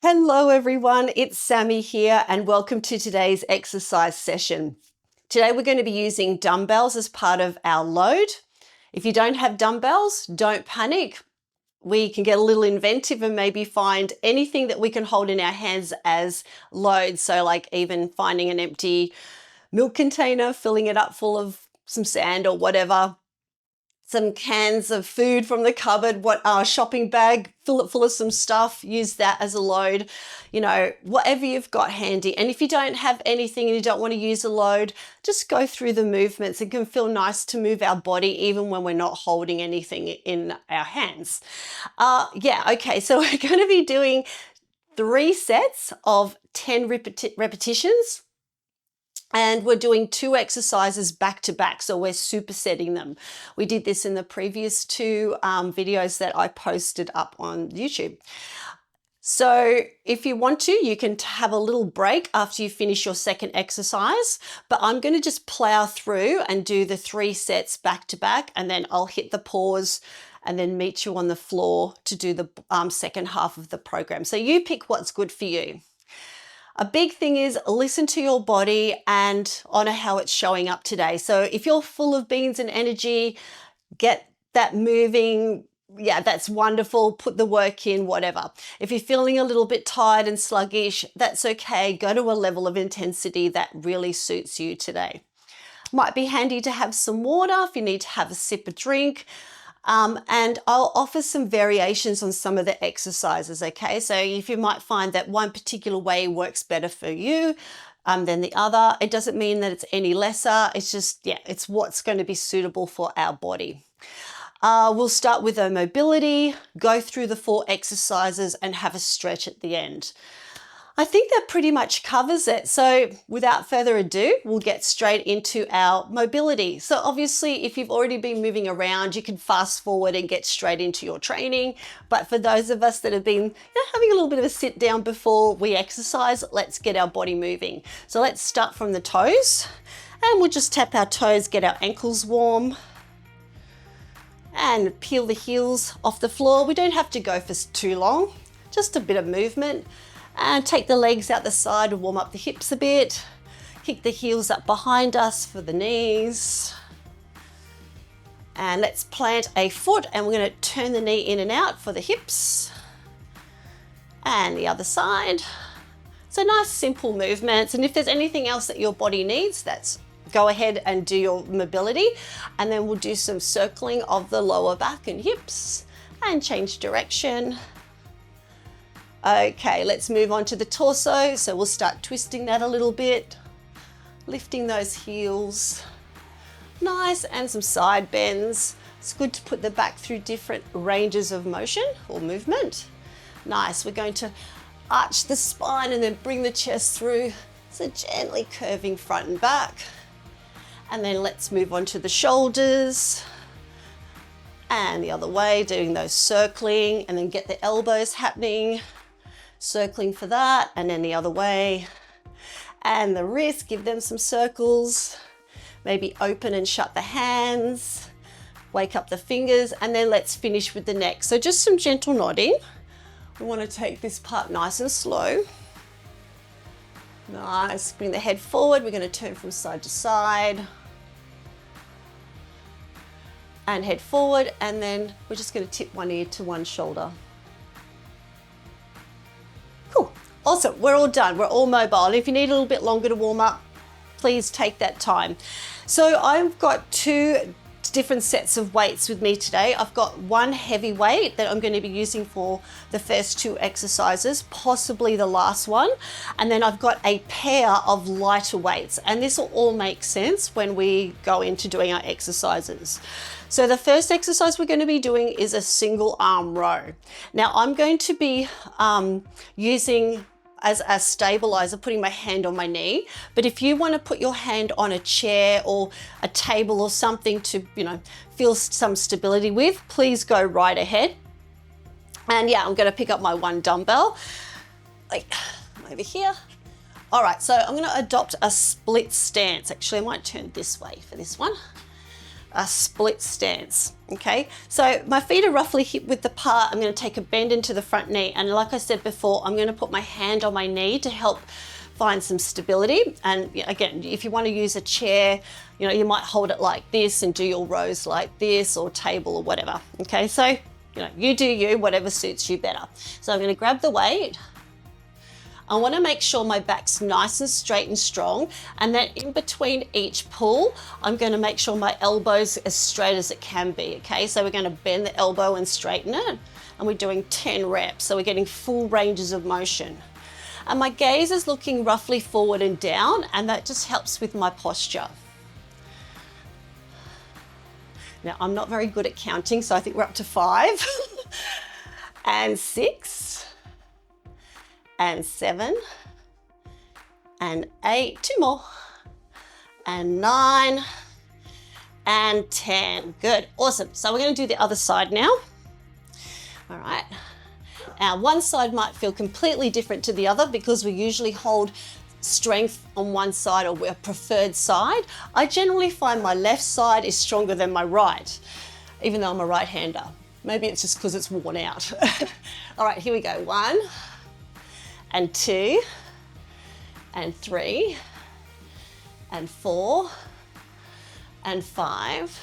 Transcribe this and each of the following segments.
Hello everyone, it's Sammy here and welcome to today's exercise session. Today we're going to be using dumbbells as part of our load. If you don't have dumbbells, don't panic. We can get a little inventive and maybe find anything that we can hold in our hands as load. So like even finding an empty milk container, filling it up full of some sand or whatever. Some cans of food from the cupboard, shopping bag, fill it full of some stuff, use that as a load, whatever you've got handy. And if you don't have anything and you don't want to use a load, just go through the movements. It can feel nice to move our body even when we're not holding anything in our hands. Okay, so we're going to be doing 3 sets of 10 repetitions. And we're doing 2 exercises back to back, so we're supersetting them. We did this in the previous 2 videos that I posted up on YouTube. So if you want to, you can have a little break after you finish your second exercise, but I'm going to just plow through and do the 3 sets back to back, and then I'll hit the pause and then meet you on the floor to do the second half of the program. So you pick what's good for you. A big thing is listen to your body and honor how it's showing up today. So if you're full of beans and energy, get that moving. Yeah, that's wonderful. Put the work in, whatever. If you're feeling a little bit tired and sluggish, that's okay. Go to a level of intensity that really suits you today. Might be handy to have some water if you need to have a sip of drink. And I'll offer some variations on some of the exercises, okay? So if you might find that one particular way works better for you than the other, it doesn't mean that it's any lesser. It's just, it's what's going to be suitable for our body. We'll start with a mobility, go through the 4 exercises and have a stretch at the end. I think that pretty much covers it. So without further ado, we'll get straight into our mobility. So obviously, if you've already been moving around, you can fast forward and get straight into your training. But for those of us that have been having a little bit of a sit down before we exercise, let's get our body moving. So let's start from the toes, and we'll just tap our toes, get our ankles warm, and peel the heels off the floor. We don't have to go for too long, just a bit of movement. And take the legs out the side and warm up the hips a bit. Kick the heels up behind us for the knees. And let's plant a foot, and we're going to turn the knee in and out for the hips. And the other side. So nice simple movements. And if there's anything else that your body needs, go ahead and do your mobility. And then we'll do some circling of the lower back and hips and change direction. Okay, let's move on to the torso. So we'll start twisting that a little bit, lifting those heels. Nice, and some side bends. It's good to put the back through different ranges of motion or movement. Nice, we're going to arch the spine and then bring the chest through. So gently curving front and back. And then let's move on to the shoulders. And the other way, doing those circling, and then get the elbows happening. Circling for that, and then the other way. And the wrists, give them some circles. Maybe open and shut the hands. Wake up the fingers, and then let's finish with the neck. So just some gentle nodding. We want to take this part nice and slow. Nice, bring the head forward. We're going to turn from side to side. And head forward, and then we're just going to tip one ear to one shoulder. Cool. Awesome. We're all done. We're all mobile. And if you need a little bit longer to warm up, please take that time. So I've got 2 different sets of weights with me today. I've got one heavy weight that I'm going to be using for the first 2 exercises, possibly the last one. And then I've got a pair of lighter weights. And this will all make sense when we go into doing our exercises. So the first exercise we're going to be doing is a single arm row. Now I'm going to be using as a stabilizer, putting my hand on my knee. But if you want to put your hand on a chair or a table or something to, feel some stability with, please go right ahead. And I'm going to pick up my 1 dumbbell, like over here. All right, so I'm going to adopt a split stance. Actually, I might turn this way for this one. a split stance, okay? So my feet are roughly hip width apart. I'm gonna take a bend into the front knee, and like I said before, I'm gonna put my hand on my knee to help find some stability. And again, if you wanna use a chair, you might hold it like this and do your rows like this, or table or whatever, okay? So, you do you, whatever suits you better. So I'm gonna grab the weight. I want to make sure my back's nice and straight and strong, and then in between each pull, I'm going to make sure my elbow's as straight as it can be, okay? So we're going to bend the elbow and straighten it, and we're doing 10 reps, so we're getting full ranges of motion. And my gaze is looking roughly forward and down, and that just helps with my posture. Now, I'm not very good at counting, so I think we're up to 5, and 6, and 7, and 8, 2 more, and 9, and 10. Good, awesome. So we're gonna do the other side now. All right, now one side might feel completely different to the other because we usually hold strength on one side, or our preferred side. I generally find my left side is stronger than my right, even though I'm a right-hander. Maybe it's just because it's worn out. All right, here we go. 1, and 2, and 3, and 4, and 5,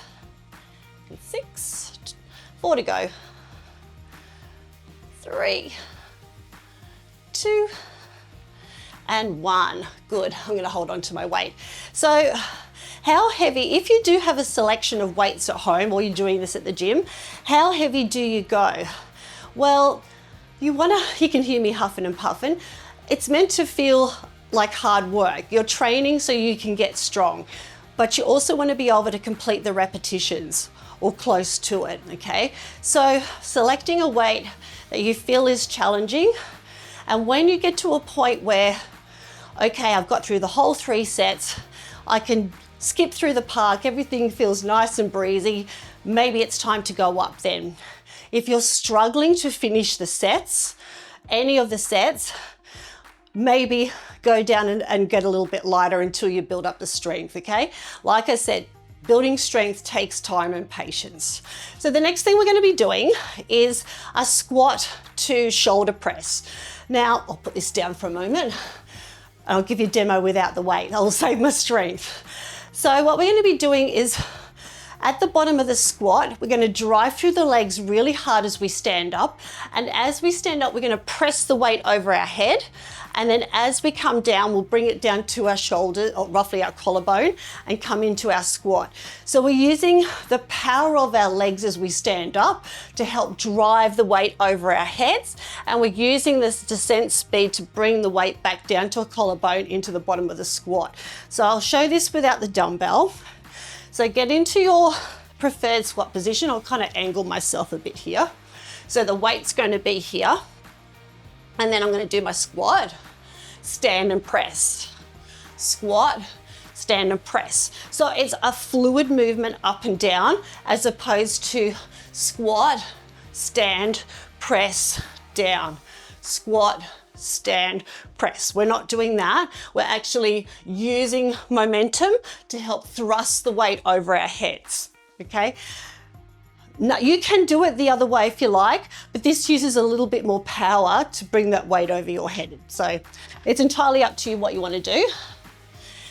and 6, 4 to go. 3, 2, and 1. Good, I'm gonna hold on to my weight. So how heavy, if you do have a selection of weights at home, or you're doing this at the gym, how heavy do you go? Well, you can hear me huffing and puffing. It's meant to feel like hard work. You're training so you can get strong, but you also want to be able to complete the repetitions or close to it, okay? So selecting a weight that you feel is challenging, and when you get to a point where, okay, I've got through the whole 3 sets, I can skip through the park, everything feels nice and breezy, maybe it's time to go up then. If you're struggling to finish the sets, any of the sets, maybe go down and get a little bit lighter until you build up the strength, okay? Like I said, building strength takes time and patience. So the next thing we're going to be doing is a squat to shoulder press. Now, I'll put this down for a moment. I'll give you a demo without the weight. I'll save my strength. So what we're going to be doing is, at the bottom of the squat, we're going to drive through the legs really hard as we stand up. And as we stand up, we're going to press the weight over our head. And then as we come down, we'll bring it down to our shoulder, or roughly our collarbone, and come into our squat. So we're using the power of our legs as we stand up to help drive the weight over our heads. And we're using this descent speed to bring the weight back down to a collarbone into the bottom of the squat. So I'll show this without the dumbbell. So get into your preferred squat position. I'll kind of angle myself a bit here. So the weight's going to be here. And then I'm going to do my squat, stand and press. Squat, stand and press. So it's a fluid movement up and down, as opposed to squat, stand, press, down. Squat, stand, press. We're not doing that. We're actually using momentum to help thrust the weight over our heads, okay? Now, you can do it the other way if you like, but this uses a little bit more power to bring that weight over your head. So it's entirely up to you what you want to do.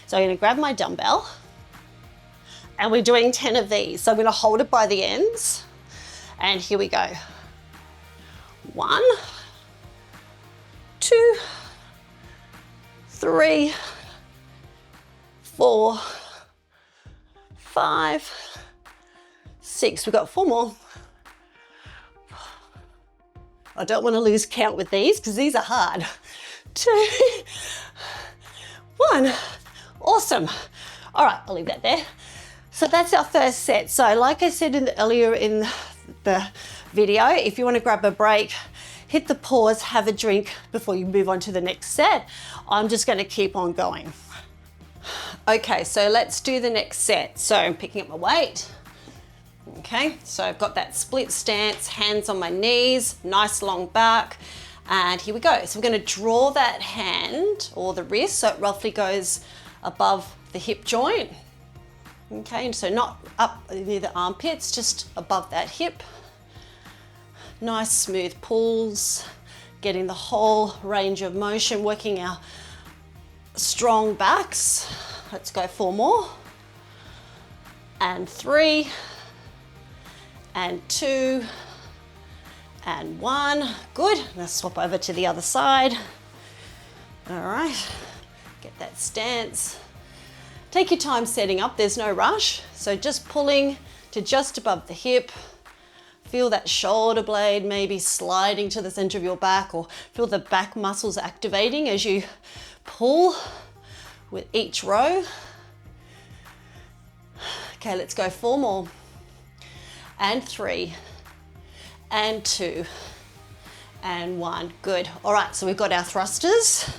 So I'm going to grab my dumbbell, and we're doing 10 of these. So I'm going to hold it by the ends, and here we go. 1, 2, 3, 4, 5, 6. We've got 4 more. I don't want to lose count with these because these are hard. 2, 1. Awesome. All right, I'll leave that there. So that's our first set. So like I said earlier in the video, if you want to grab a break, hit the pause, have a drink before you move on to the next set. I'm just going to keep on going. Okay, so let's do the next set. So I'm picking up my weight. Okay, so I've got that split stance, hands on my knees, nice long back, and here we go. So we're going to draw that hand or the wrist so it roughly goes above the hip joint. Okay, and so not up near the armpits, just above that hip. Nice smooth pulls, getting the whole range of motion, working our strong backs. Let's go 4 more. And 3, and 2, and 1. Good. Let's swap over to the other side. All right, get that stance. Take your time setting up, there's no rush. So just pulling to just above the hip. Feel that shoulder blade maybe sliding to the center of your back, or feel the back muscles activating as you pull with each row. Okay, let's go 4 more. And 3, and 2, and 1. Good. All right, so we've got our thrusters.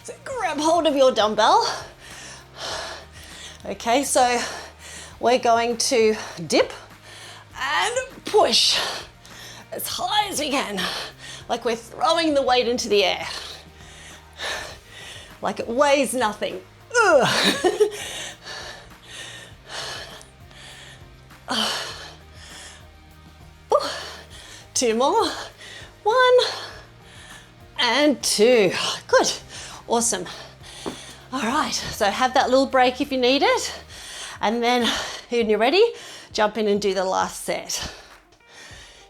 So grab hold of your dumbbell. Okay, so we're going to dip and push as high as we can, like we're throwing the weight into the air, like it weighs nothing. Ugh. 2 more. 1 and 2. Good. Awesome. All right, so have that little break if you need it. And then when you're ready, jump in and do the last set.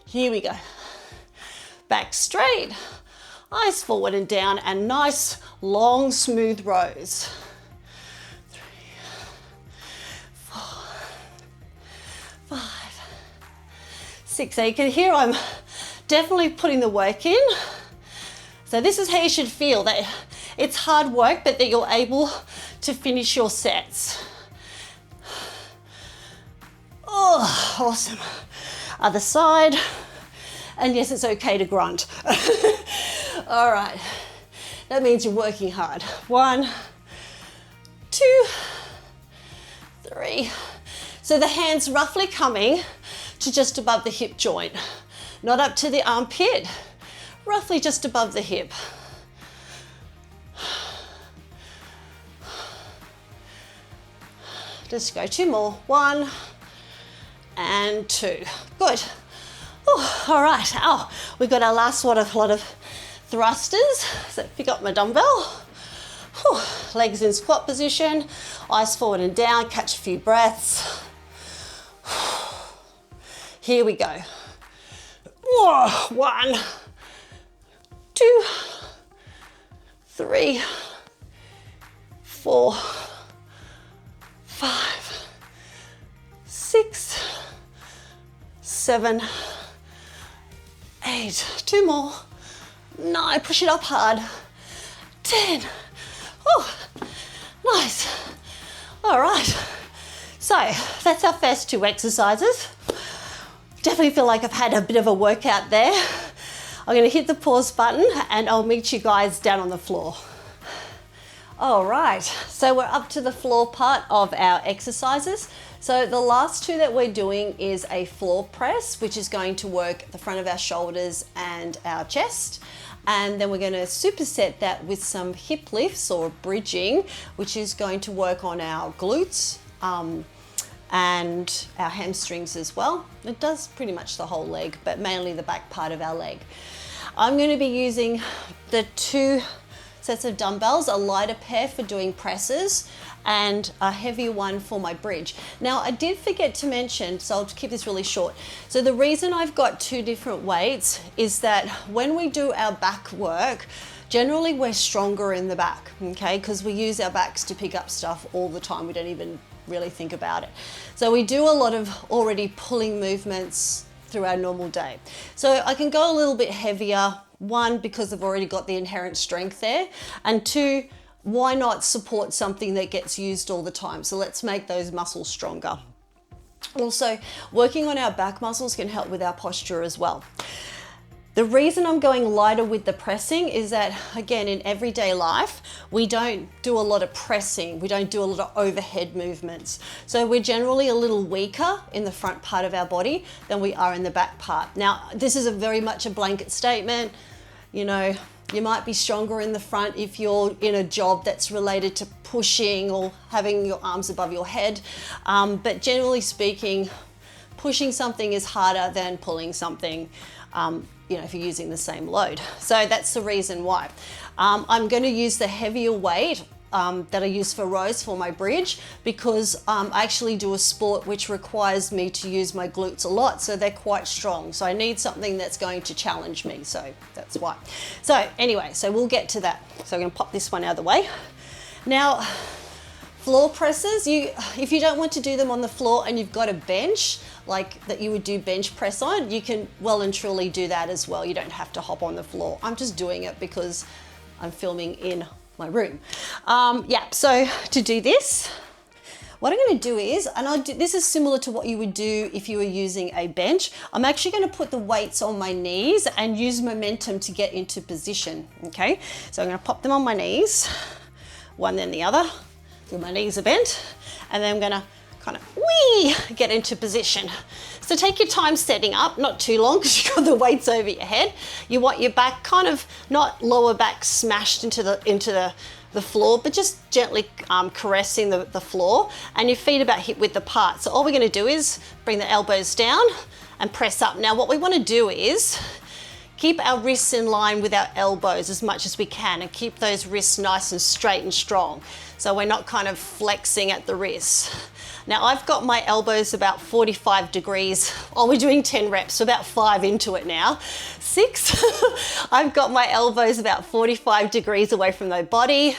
Here we go. Back straight, eyes forward and down, and nice, long, smooth rows. 3, 4, 5, 6. So you can hear I'm definitely putting the work in. So this is how you should feel, that it's hard work, but that you're able to finish your sets. Oh, awesome. Other side. And yes, it's okay to grunt. All right. That means you're working hard. 1, 2, 3. So the hands roughly coming to just above the hip joint, not up to the armpit, roughly just above the hip. Just go 2 more. 1 and 2. Good. Oh, all right. Oh, we've got our last lot of thrusters. So pick up my dumbbell. Whew. Legs in squat position. Eyes forward and down. Catch a few breaths. Here we go. 1, 2, 3, 4, 5, 6, 7, 8. 2 more. 9. Push it up hard. 10. Oh, nice. All right. So that's our first 2 exercises. Definitely feel like I've had a bit of a workout there. I'm going to hit the pause button and I'll meet you guys down on the floor. All right, so we're up to the floor part of our exercises. So the last 2 that we're doing is a floor press, which is going to work the front of our shoulders and our chest. And then we're going to superset that with some hip lifts or bridging, which is going to work on our glutes and our hamstrings as well. It does pretty much the whole leg, but mainly the back part of our leg. I'm going to be using the 2 sets of dumbbells, a lighter pair for doing presses and a heavier one for my bridge. Now I did forget to mention, so I'll keep this really short. So the reason I've got 2 different weights is that when we do our back work, generally we're stronger in the back, okay? Because we use our backs to pick up stuff all the time. We don't even really think about it. So we do a lot of already pulling movements through our normal day. So I can go a little bit heavier, 1, because I've already got the inherent strength there, and 2, why not support something that gets used all the time? So let's make those muscles stronger. Also, working on our back muscles can help with our posture as well. The reason I'm going lighter with the pressing is that, again, in everyday life, we don't do a lot of pressing. We don't do a lot of overhead movements. So we're generally a little weaker in the front part of our body than we are in the back part. Now, this is very much a blanket statement. You know, you might be stronger in the front if you're in a job that's related to pushing or having your arms above your head. But generally speaking, pushing something is harder than pulling something, you know, if you're using the same load. So that's the reason why. I'm going to use the heavier weight that I use for rows for my bridge, because I actually do a sport which requires me to use my glutes a lot, so they're quite strong. So I need something that's going to challenge me, so that's why. So anyway, so we'll get to that. So I'm going to pop this one out of the way. Now, floor presses, if you don't want to do them on the floor and you've got a bench, like that you would do bench press on, you can well and truly do that as well. You don't have to hop on the floor. I'm just doing it because I'm filming in my room. Yeah, so to do this, what I'm going to do is, this is similar to what you would do if you were using a bench. I'm actually going to put the weights on my knees and use momentum to get into position, okay? So I'm going to pop them on my knees, one then the other, till my knees are bent, and then I'm going to kind of get into position. So take your time setting up, not too long because you've got the weights over your head. You want your back kind of not lower back smashed into the floor, but just gently caressing the floor, and your feet about hip width apart. So all we're going to do is bring the elbows down and press up. Now what we want to do is keep our wrists in line with our elbows as much as we can, and keep those wrists nice and straight and strong, so we're not kind of flexing at the wrists. Now I've got my elbows about 45 degrees. Oh, we're doing 10 reps, so about 5 into it now. 6. I've got my elbows about 45 degrees away from the body.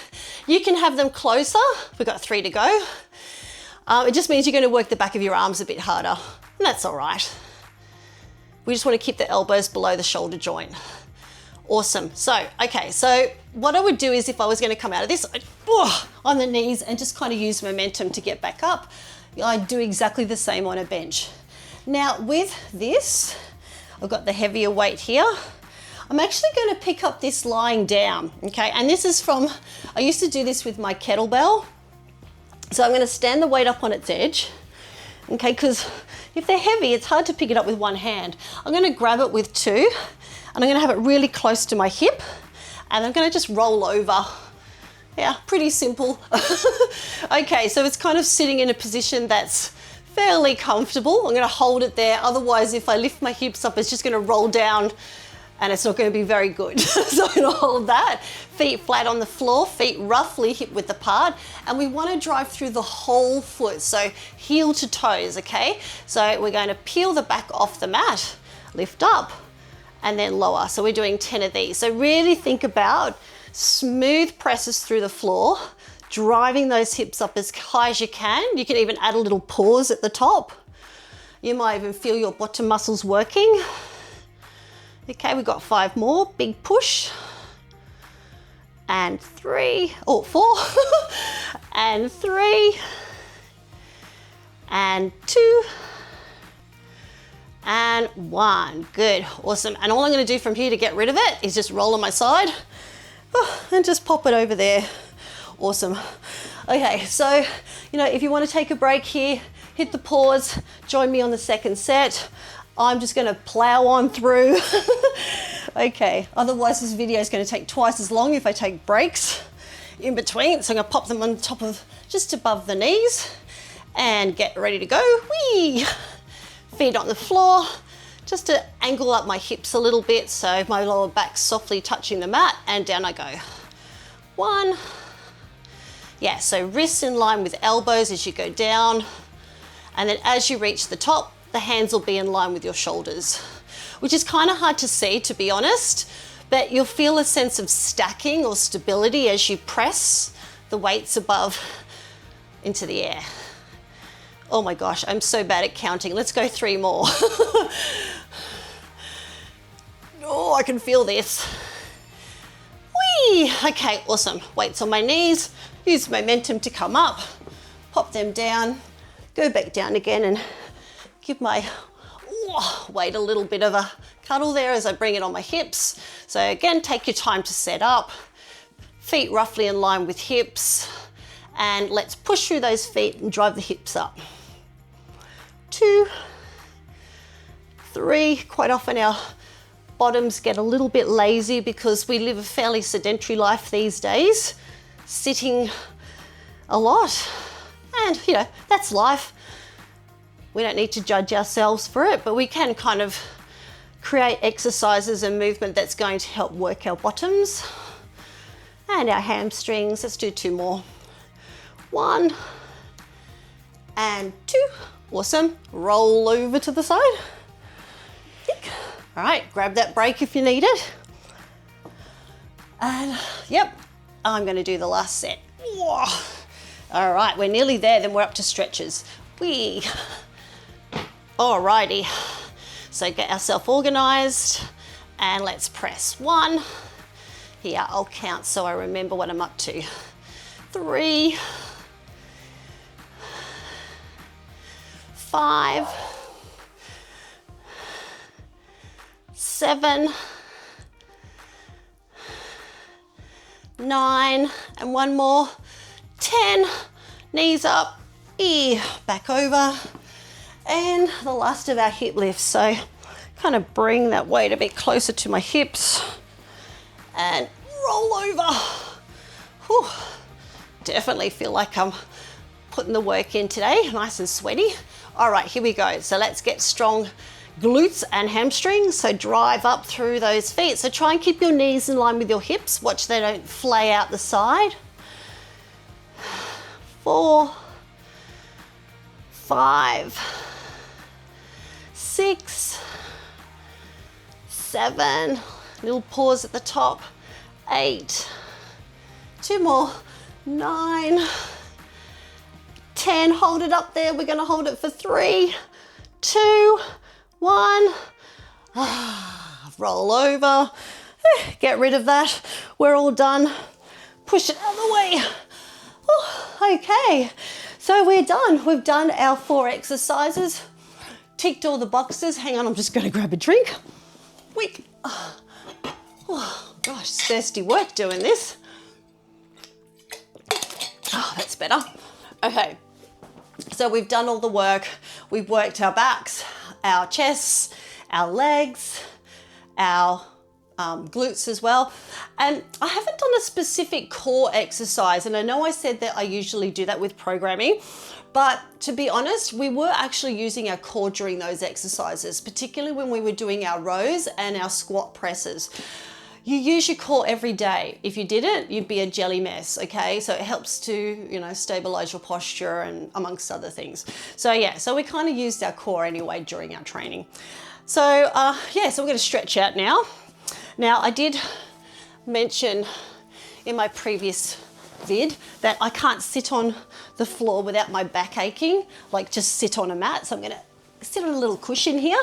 You can have them closer. We've got 3 to go. It just means you're going to work the back of your arms a bit harder, and that's all right. We just want to keep the elbows below the shoulder joint. Awesome. So, okay, so what I would do is, if I was going to come out of this, on the knees and just kind of use momentum to get back up. I do exactly the same on a bench. Now with this, I've got the heavier weight here. I'm actually going to pick up this lying down, okay? And this is from, I used to do this with my kettlebell. So I'm going to stand the weight up on its edge, okay? Because if they're heavy, it's hard to pick it up with one hand. I'm going to grab it with 2, and I'm going to have it really close to my hip, and I'm going to just roll over. Yeah, pretty simple. Okay, so it's kind of sitting in a position that's fairly comfortable. I'm going to hold it there. Otherwise, if I lift my hips up, it's just going to roll down and it's not going to be very good. So I'm going to hold that. Feet flat on the floor, feet roughly hip width apart. And we want to drive through the whole foot, so heel to toes, okay? So we're going to peel the back off the mat, lift up, and then lower. So we're doing 10 of these. So really think about smooth presses through the floor, driving those hips up as high as you can. You can even add a little pause at the top. You might even feel your bottom muscles working. Okay, we've got 5 more. Big push. And 3, 4. And 3. And 2. And 1. Good, awesome. And all I'm going to do from here to get rid of it is just roll on my side. And just pop it over there. Awesome. Okay, so, you know, if you want to take a break here, hit the pause, join me on the second set. I'm just going to plow on through. Okay, otherwise this video is going to take twice as long if I take breaks in between. So I'm going to pop them on top of, just above the knees, and get ready to go. Whee! Feet on the floor. Just to angle up my hips a little bit so my lower back's softly touching the mat, and down I go. 1. Yeah, so wrists in line with elbows as you go down, and then as you reach the top, the hands will be in line with your shoulders, which is kind of hard to see, to be honest, but you'll feel a sense of stacking or stability as you press the weights above into the air. Oh my gosh, I'm so bad at counting. Let's go 3 more. Oh, I can feel this. Whee! Okay, awesome. Weights on my knees. Use momentum to come up. Pop them down. Go back down again and give my weight a little bit of a cuddle there as I bring it on my hips. So again, take your time to set up. Feet roughly in line with hips. And let's push through those feet and drive the hips up. 2, 3. Quite often our bottoms get a little bit lazy because we live a fairly sedentary life these days, sitting a lot. And, you know, that's life. We don't need to judge ourselves for it, but we can kind of create exercises and movement that's going to help work our bottoms and our hamstrings. Let's do 2 more. 1 and 2. Awesome. Roll over to the side. All right, grab that break if you need it. And yep, I'm going to do the last set. Whoa. All right, we're nearly there, then we're up to stretches. Alrighty, so get ourselves organized and let's press 1. Here, I'll count so I remember what I'm up to. 3, 5, 7, 9, and 1 more, 10, knees up, back over, and the last of our hip lifts. So kind of bring that weight a bit closer to my hips and roll over. Whew. Definitely feel like I'm putting the work in today, nice and sweaty. All right, here we go. So let's get strong glutes and hamstrings. So drive up through those feet. So try and keep your knees in line with your hips. Watch they don't flay out the side. 4, 5, 6, 7, little pause at the top, 8, 2 more, 9, 10, hold it up there. We're going to hold it for 3, 2, 1, roll over, get rid of that. We're all done. Push it out of the way. Okay, so we're done. We've done our 4 exercises, ticked all the boxes. Hang on, I'm just going to grab a drink. Quick. Oh, gosh, it's thirsty work doing this. Oh, that's better. Okay, so we've done all the work. We've worked our backs, our chests, our legs, our glutes as well. And I haven't done a specific core exercise, and I know I said that I usually do that with programming, but to be honest, we were actually using our core during those exercises, particularly when we were doing our rows and our squat presses. You use your core every day. If you didn't, you'd be a jelly mess, okay? So it helps to, you know, stabilize your posture and amongst other things. So yeah, so we kind of used our core anyway during our training. So yeah, so we're gonna stretch out now. Now, I did mention in my previous vid that I can't sit on the floor without my back aching, like just sit on a mat. So I'm gonna sit on a little cushion here,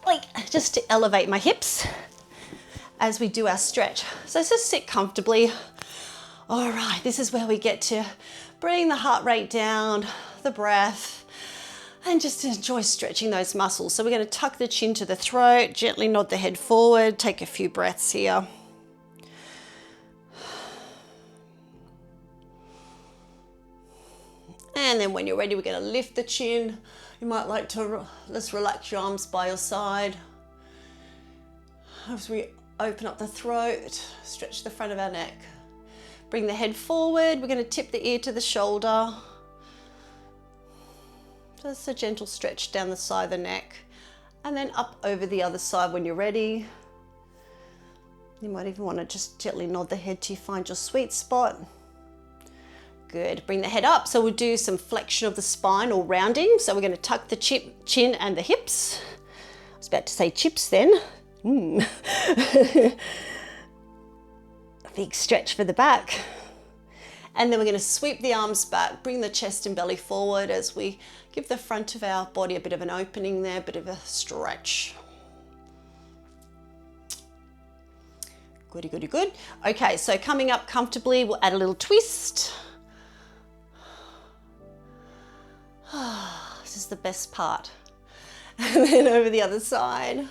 like just to elevate my hips as we do our stretch. So just sit comfortably. All right, this is where we get to bring the heart rate down, the breath, and just enjoy stretching those muscles. So we're going to tuck the chin to the throat, gently nod the head forward, take a few breaths here. And then when you're ready, we're going to lift the chin. You might like to just relax your arms by your side. As we open up the throat, stretch the front of our neck. Bring the head forward. We're going to tip the ear to the shoulder. Just a gentle stretch down the side of the neck, and then up over the other side when you're ready. You might even want to just gently nod the head till you find your sweet spot. Good, bring the head up. So we'll do some flexion of the spine or rounding. So we're going to tuck the chin and the hips. I was about to say chips then. A big stretch for the back. And then we're going to sweep the arms back, bring the chest and belly forward as we give the front of our body a bit of an opening there, a bit of a stretch. Goody, goody, good. Okay, so coming up comfortably, we'll add a little twist. This is the best part. And then over the other side.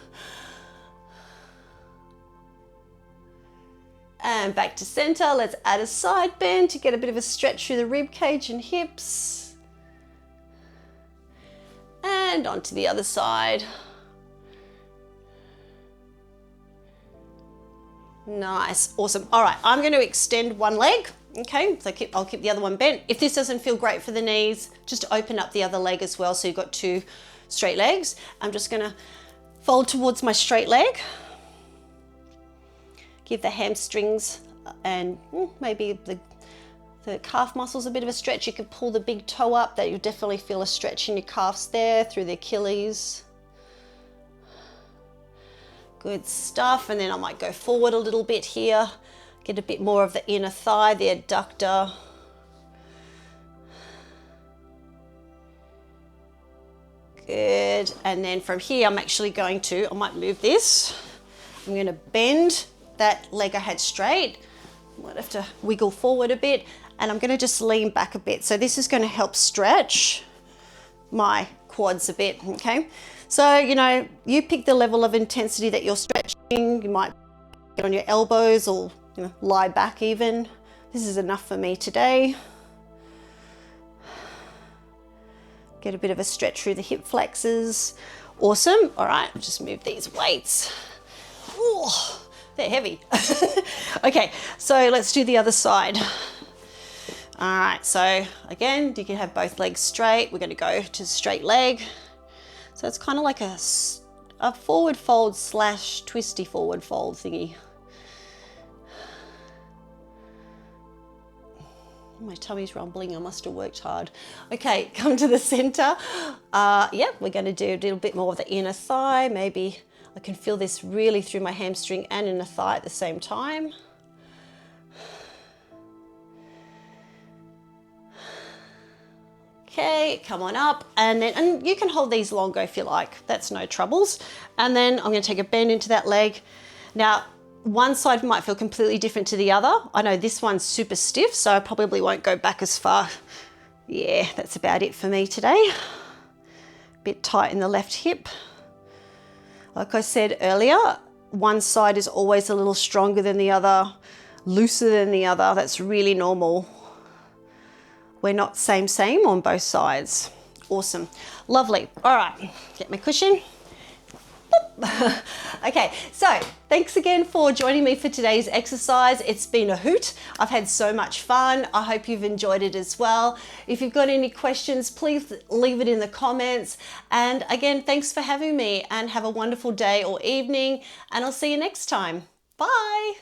And back to center. Let's add a side bend to get a bit of a stretch through the rib cage and hips. And onto the other side. Nice, awesome. All right, I'm going to extend one leg. Okay, so I'll keep the other one bent. If this doesn't feel great for the knees, just open up the other leg as well, so you've got two straight legs. I'm just going to fold towards my straight leg. Give the hamstrings and maybe the calf muscles a bit of a stretch. You could pull the big toe up. That you definitely feel a stretch in your calves there, through the Achilles. Good stuff. And then I might go forward a little bit here. Get a bit more of the inner thigh, the adductor. Good. And then from here, I'm actually going to, I might move this. I'm going to bend that leg I had straight. I might have to wiggle forward a bit, and I'm going to just lean back a bit. So this is going to help stretch my quads a bit, okay? So, you know, you pick the level of intensity that you're stretching. You might get on your elbows or, you know, lie back even. This is enough for me today. Get a bit of a stretch through the hip flexors. Awesome. All right, I'll just move these weights. Ooh, they're heavy. Okay, so let's do the other side. All right, so again, you can have both legs straight. We're going to go to straight leg. So it's kind of like a forward fold / twisty forward fold thingy. My tummy's rumbling, I must have worked hard. Okay, come to the center. Yep, we're going to do a little bit more of the inner thigh. Maybe I can feel this really through my hamstring and inner thigh at the same time. Okay, come on up, and you can hold these longer if you like. That's no troubles. And then I'm going to take a bend into that leg. Now, one side might feel completely different to the other. I know this one's super stiff, so I probably won't go back as far. Yeah, that's about it for me today. Bit tight in the left hip. Like I said earlier, one side is always a little stronger than the other, looser than the other. That's really normal. We're not same on both sides. Awesome, lovely. All right, get my cushion. Okay, so thanks again for joining me for today's exercise. It's been a hoot. I've had so much fun. I hope you've enjoyed it as well. If you've got any questions, please leave it in the comments. And again, thanks for having me, and have a wonderful day or evening, and I'll see you next time. Bye.